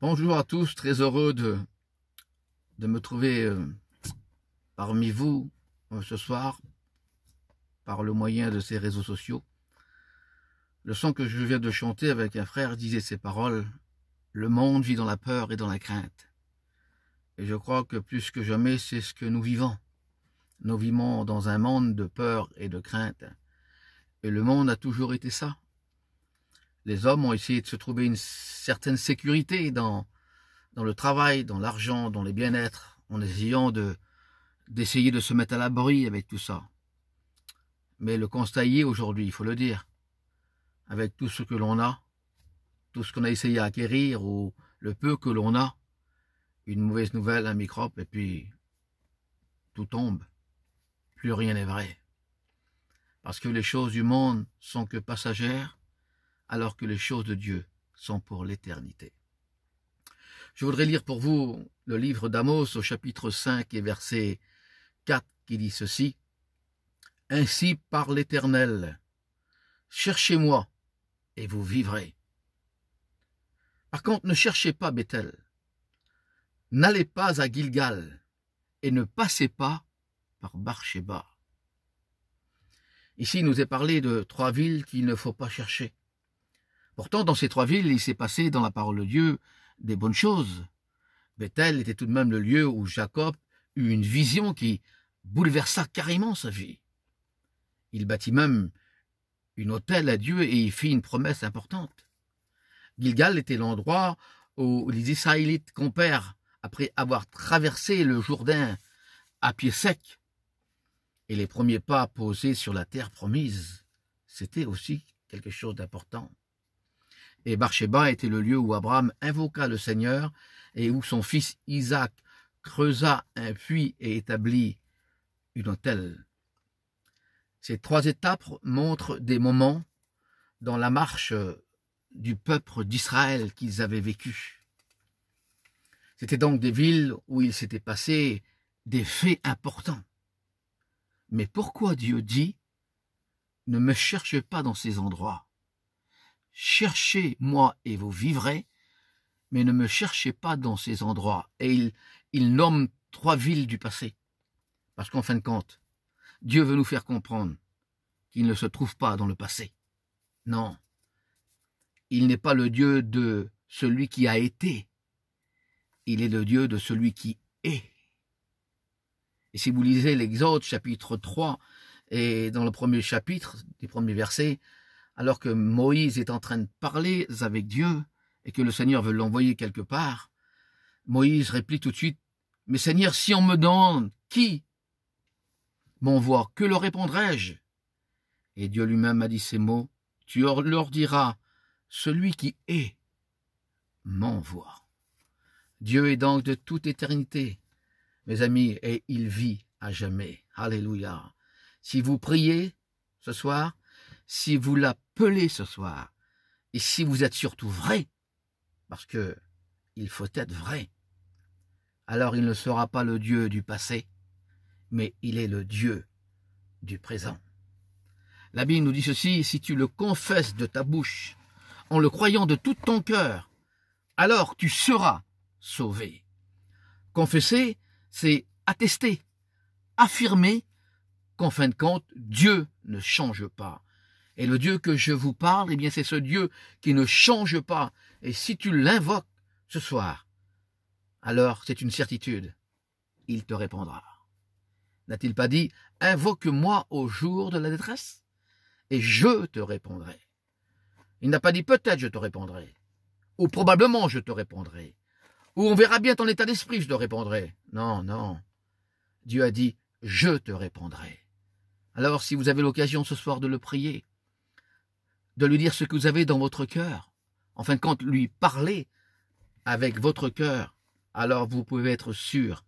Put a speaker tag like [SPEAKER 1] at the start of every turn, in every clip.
[SPEAKER 1] Bonjour à tous, très heureux de me trouver parmi vous ce soir par le moyen de ces réseaux sociaux. Le son que je viens de chanter avec un frère disait ces paroles: le monde vit dans la peur et dans la crainte. Et je crois que plus que jamais, c'est ce que nous vivons. Nous vivons dans un monde de peur et de crainte. Et le monde a toujours été ça. Les hommes ont essayé de se trouver une certaine sécurité dans le travail, dans l'argent, dans les bien-être, en essayant d'essayer de se mettre à l'abri avec tout ça. Mais le constat y est aujourd'hui, il faut le dire. Avec tout ce que l'on a, tout ce qu'on a essayé d'acquérir ou le peu que l'on a, une mauvaise nouvelle, un microbe, et puis tout tombe. Plus rien n'est vrai. Parce que les choses du monde sont que passagères, alors que les choses de Dieu sont pour l'éternité. Je voudrais lire pour vous le livre d'Amos au chapitre 5 et verset 4 qui dit ceci: « Ainsi parle l'Éternel, cherchez-moi et vous vivrez. » Par contre, ne cherchez pas Bethel, n'allez pas à Gilgal et ne passez pas par Barsheba. Ici, il nous est parlé de 3 villes qu'il ne faut pas chercher. Pourtant, dans ces 3 villes, il s'est passé dans la parole de Dieu des bonnes choses. Bethel était tout de même le lieu où Jacob eut une vision qui bouleversa carrément sa vie. Il bâtit même une autel à Dieu et y fit une promesse importante. Gilgal était l'endroit où les Israélites campèrent après avoir traversé le Jourdain à pied sec. Et les premiers pas posés sur la terre promise, c'était aussi quelque chose d'important. Et Barsheba était le lieu où Abraham invoqua le Seigneur et où son fils Isaac creusa un puits et établit une autel. Ces 3 étapes montrent des moments dans la marche du peuple d'Israël qu'ils avaient vécu. C'était donc des villes où il s'était passé des faits importants. Mais pourquoi Dieu dit « Ne me cherchez pas dans ces endroits. Cherchez-moi et vous vivrez, mais ne me cherchez pas dans ces endroits. » Et il nomme 3 villes du passé. Parce qu'en fin de compte, Dieu veut nous faire comprendre qu'il ne se trouve pas dans le passé. Non, il n'est pas le Dieu de celui qui a été. Il est le Dieu de celui qui est. Et si vous lisez l'Exode chapitre 3, et dans le premier chapitre, des premiers versets, alors que Moïse est en train de parler avec Dieu, et que le Seigneur veut l'envoyer quelque part, Moïse réplique tout de suite: « Mais Seigneur, si on me demande qui m'envoie, que leur répondrai-je » Et Dieu lui-même a dit ces mots: « Tu leur diras, celui qui est m'envoie. » Dieu est donc de toute éternité, mes amis, et il vit à jamais. Alléluia. Si vous priez ce soir, si vous l'appelez ce soir, et si vous êtes surtout vrai, parce que il faut être vrai, alors il ne sera pas le Dieu du passé, mais il est le Dieu du présent. La Bible nous dit ceci: si tu le confesses de ta bouche, en le croyant de tout ton cœur, alors tu seras sauvé. Confesser, c'est attester, affirmer qu'en fin de compte, Dieu ne change pas. Et le Dieu que je vous parle, eh bien c'est ce Dieu qui ne change pas. Et si tu l'invoques ce soir, alors c'est une certitude, il te répondra. N'a-t-il pas dit: invoque-moi au jour de la détresse, et je te répondrai. Il n'a pas dit peut-être je te répondrai, ou probablement je te répondrai, ou on verra bien ton état d'esprit, je te répondrai. Non, non. Dieu a dit je te répondrai. Alors si vous avez l'occasion ce soir de le prier, de lui dire ce que vous avez dans votre cœur, en fin de compte lui parler avec votre cœur, alors vous pouvez être sûr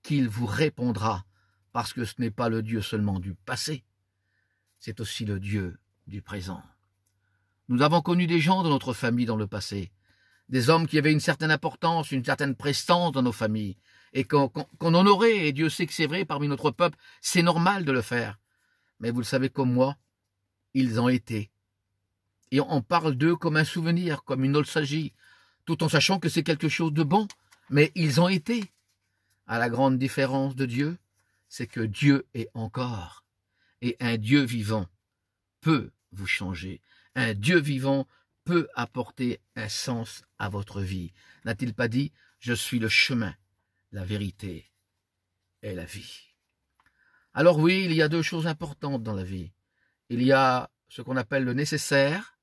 [SPEAKER 1] qu'il vous répondra, parce que ce n'est pas le Dieu seulement du passé, c'est aussi le Dieu du présent. Nous avons connu des gens dans notre famille dans le passé, des hommes qui avaient une certaine importance, une certaine prestance dans nos familles, et qu'on honorait, et Dieu sait que c'est vrai parmi notre peuple, c'est normal de le faire. Mais vous le savez comme moi, ils ont été. Et on parle d'eux comme un souvenir, comme une nostalgie. tout en sachant que c'est quelque chose de bon, mais ils ont été. À la grande différence de Dieu, c'est que Dieu est encore. Et un Dieu vivant peut vous changer. Un Dieu vivant peut apporter un sens à votre vie. N'a-t-il pas dit, je suis le chemin, la vérité et la vie. Alors oui, il y a deux choses importantes dans la vie. Il y a ce qu'on appelle le nécessaire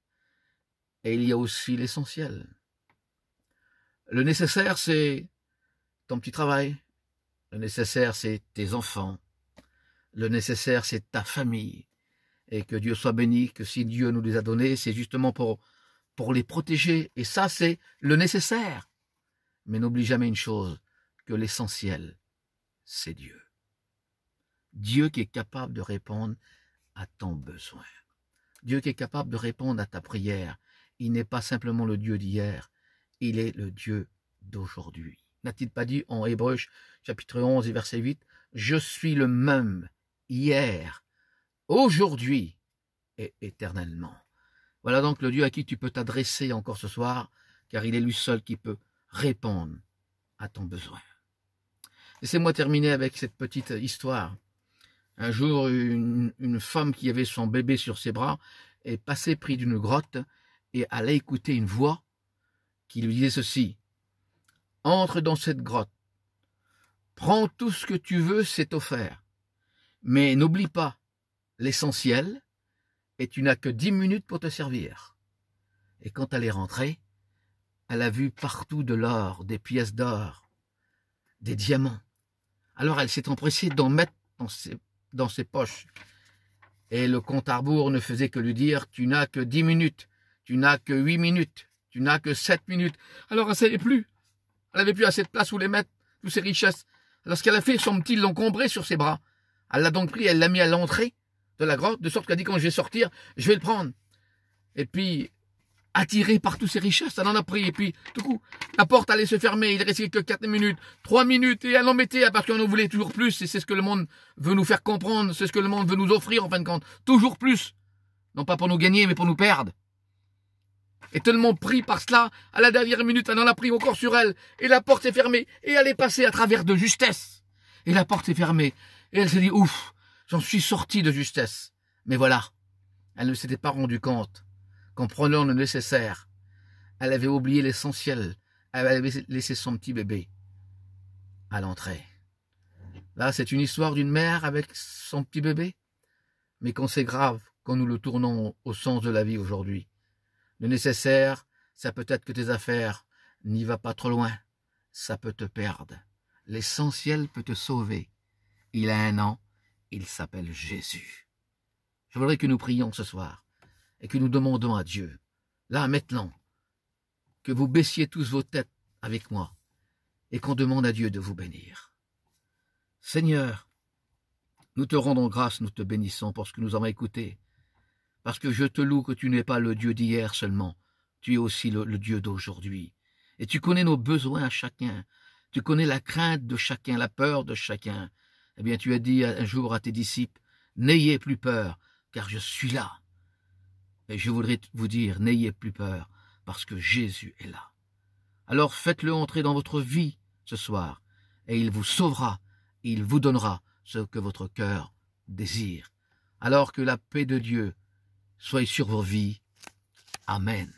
[SPEAKER 1] et il y a aussi l'essentiel. Le nécessaire, c'est ton petit travail. Le nécessaire, c'est tes enfants. Le nécessaire, c'est ta famille. Et que Dieu soit béni, que si Dieu nous les a donnés, c'est justement pour les protéger. Et ça, c'est le nécessaire. Mais n'oublie jamais une chose, que l'essentiel, c'est Dieu. Dieu qui est capable de répondre à ton besoin. Dieu qui est capable de répondre à ta prière. Il n'est pas simplement le Dieu d'hier, il est le Dieu d'aujourd'hui. N'a-t-il pas dit en Hébreux chapitre 11 et verset 8, « Je suis le même hier, aujourd'hui et éternellement. » Voilà donc le Dieu à qui tu peux t'adresser encore ce soir, car il est lui seul qui peut répondre à ton besoin. Laissez-moi terminer avec cette petite histoire. Un jour, une femme qui avait son bébé sur ses bras est passée près d'une grotte et elle a écouté une voix qui lui disait ceci. « Entre dans cette grotte, prends tout ce que tu veux, c'est offert. Mais n'oublie pas l'essentiel et tu n'as que 10 minutes pour te servir. » Et quand elle est rentrée, elle a vu partout de l'or, des pièces d'or, des diamants. Alors elle s'est empressée d'en mettre dans ses poches. Et le compte à rebours ne faisait que lui dire, tu n'as que 10 minutes, tu n'as que 8 minutes, tu n'as que 7 minutes. Alors elle ne savait plus. Elle n'avait plus assez de place où les mettre, toutes ses richesses. Alors ce qu'elle a fait, son petit l'encombré sur ses bras. Elle l'a donc pris, elle l'a mis à l'entrée de la grotte, de sorte qu'elle dit, quand je vais sortir, je vais le prendre. Et puis, attirée par toutes ses richesses, elle en a pris. Et puis, tout coup, la porte allait se fermer. Il restait que 4 minutes, 3 minutes. Et elle en mettait parce qu'on en voulait toujours plus. Et c'est ce que le monde veut nous faire comprendre. C'est ce que le monde veut nous offrir, en fin de compte. Toujours plus. Non pas pour nous gagner, mais pour nous perdre. Et tellement pris par cela, à la dernière minute, elle en a pris encore sur elle. Et la porte s'est fermée. Et elle est passée à travers de justesse. Et la porte s'est fermée. Et elle s'est dit, ouf, j'en suis sortie de justesse. Mais voilà, elle ne s'était pas rendue compte qu'en prenant le nécessaire, elle avait oublié l'essentiel. Elle avait laissé son petit bébé à l'entrée. Là, c'est une histoire d'une mère avec son petit bébé. Mais quand c'est grave, quand nous le tournons au sens de la vie aujourd'hui. Le nécessaire, ça peut être que tes affaires n'y va pas trop loin. Ça peut te perdre. L'essentiel peut te sauver. Il a un nom, il s'appelle Jésus. Je voudrais que nous prions ce soir et que nous demandons à Dieu, là maintenant, que vous baissiez tous vos têtes avec moi et qu'on demande à Dieu de vous bénir. Seigneur, nous te rendons grâce, nous te bénissons parce que nous avons écouté, parce que je te loue que tu n'es pas le Dieu d'hier seulement, tu es aussi le Dieu d'aujourd'hui. Et tu connais nos besoins à chacun, tu connais la crainte de chacun, la peur de chacun. Eh bien, tu as dit un jour à tes disciples, n'ayez plus peur, car je suis là. Et je voudrais vous dire, n'ayez plus peur, parce que Jésus est là. Alors faites-le entrer dans votre vie ce soir, et il vous sauvera, et il vous donnera ce que votre cœur désire. Alors que la paix de Dieu soit sur vos vies. Amen.